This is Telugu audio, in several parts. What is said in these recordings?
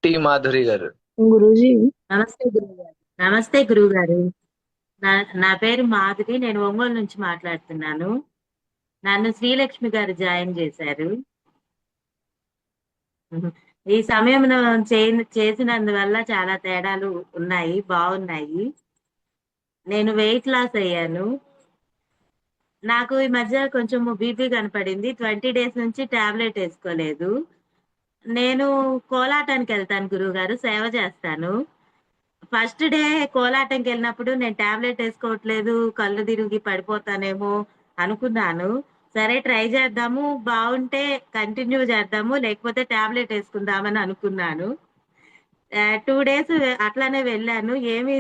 టి మాధురి గారు. గురూజీ. నమస్తే గురువుగారు. నమస్తే గురువుగారు. నా నా పేరు మాధురి. నేను ఒంగోలు నుంచి మాట్లాడుతున్నాను. నన్ను శ్రీలక్ష్మి గారు జాయిన్ చేశారు. ఈ సమయంలో చేసినందువల్ల చాలా తేడాలు ఉన్నాయి, బాగున్నాయి. నేను వెయిట్ లాస్ అయ్యాను. నాకు ఈ మధ్య కొంచెం బీపీ కనపడింది. 20 డేస్ నుంచి టాబ్లెట్ వేసుకోలేదు. నేను కోలాటానికి వెళ్తాను గురువు గారు, సేవ చేస్తాను. ఫస్ట్ డే కోలాటంకి వెళ్ళినప్పుడు నేను టాబ్లెట్ వేసుకోవట్లేదు, కళ్ళు తిరిగి పడిపోతానేమో అనుకున్నాను. సరే ట్రై చేద్దాము, బాగుంటే కంటిన్యూ చేద్దాము, లేకపోతే టాబ్లెట్ వేసుకుందామని అనుకున్నాను. 2 డేస్ అట్లానే వెళ్ళాను, ఏమీ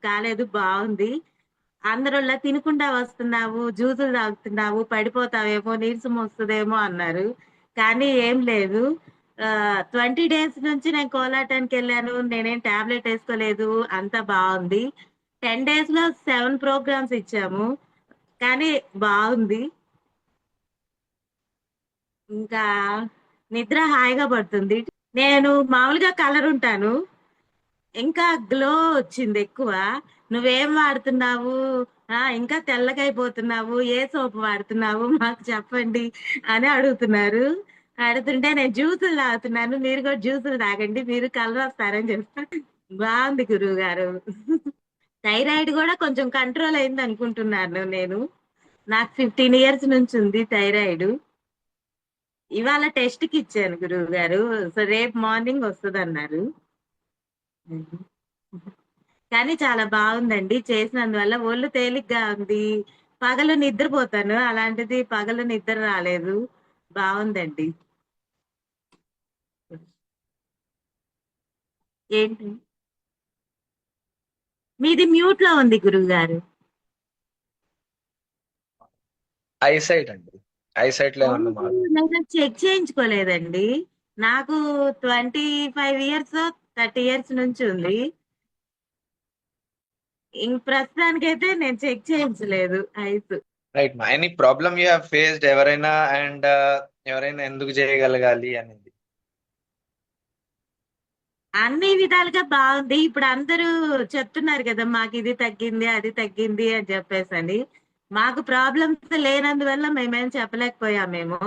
కాలేదు, బాగుంది. అందరూ తినకుండా వస్తున్నావు, జ్యూసులు తాగుతున్నావు, పడిపోతావేమో, నీరసం వస్తుందేమో అన్నారు. కానీ ఏం లేదు. 20 డేస్ నుంచి నేను కోలాటానికి వెళ్ళాను, నేనేం టాబ్లెట్ వేసుకోలేదు, అంతా బాగుంది. 10 డేస్ లో 7 ప్రోగ్రామ్స్ ఇచ్చాము, కానీ బాగుంది. ఇంకా నిద్ర హాయిగా పడుతుంది. నేను మామూలుగా కలర్ ఉంటాను, ఇంకా గ్లో వచ్చింది ఎక్కువ. నువ్వేం వాడుతున్నావు? ఇంకా తెల్లగైపోతున్నావు, ఏ సోప్ వాడుతున్నావు మాకు చెప్పండి అని అడుగుతున్నారు. అడుగుతుంటే నేను జ్యూసులు తాగుతున్నాను, మీరు కూడా జ్యూసులు తాగండి, మీరు కలర్ వస్తారని చెప్తా. బాగుంది గురువు గారు. థైరాయిడ్ కూడా కొంచెం కంట్రోల్ అయింది అనుకుంటున్నాను నేను. నాకు 15 years నుంచి ఉంది థైరాయిడ్. ఇవాళ టెస్ట్ కి ఇచ్చాను గురువు గారు, సో రేపు మార్నింగ్ వస్తుంది అన్నారు. కానీ చాలా బాగుందండి, చేసినందువల్ల ఒళ్ళు తేలిగ్గా ఉంది. పగలు నిద్రపోతాను, అలాంటిది పగలు నిద్ర రాలేదు. బాగుందండి. ఏంటి మీది మ్యూట్ లో ఉంది గురువు గారు? ఐసైట్ అండి. ఐసైట్ లో ఏమన్నా నేను చెక్ చేయించుకోలేదండి. నాకు 25 years 30 years నుంచి ఉంది. ప్రస్తుతానికైతే నేను చెక్ చేయించలేదు ఐస్. రైట్ మా any problem you have faced ఎవరైనా అండ్ ఎవరైనా ఎందుకు చేయగలగాలి అనేది? అన్ని విధాలుగా బాగుంది. ఇప్పుడు అందరూ చెప్తున్నారు కదా, మాకు ఇది తగ్గింది, అది తగ్గింది అని చెప్పేసి. మాకు ప్రాబ్లమ్స్ లేనందువల్ల మేమేం చెప్పలేకపోయామేమో.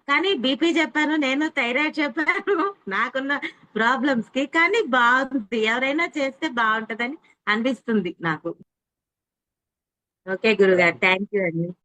కానీ బీపీ చెప్పాను, నేను థైరాయిడ్ చెప్పాను, నాకున్న ప్రాబ్లమ్స్ కి. కానీ బాగుంది, ఎవరైనా చేస్తే బాగుంటదని అనిపిస్తుంది నాకు. ఓకే గురుగారు, థ్యాంక్ యూ అండి.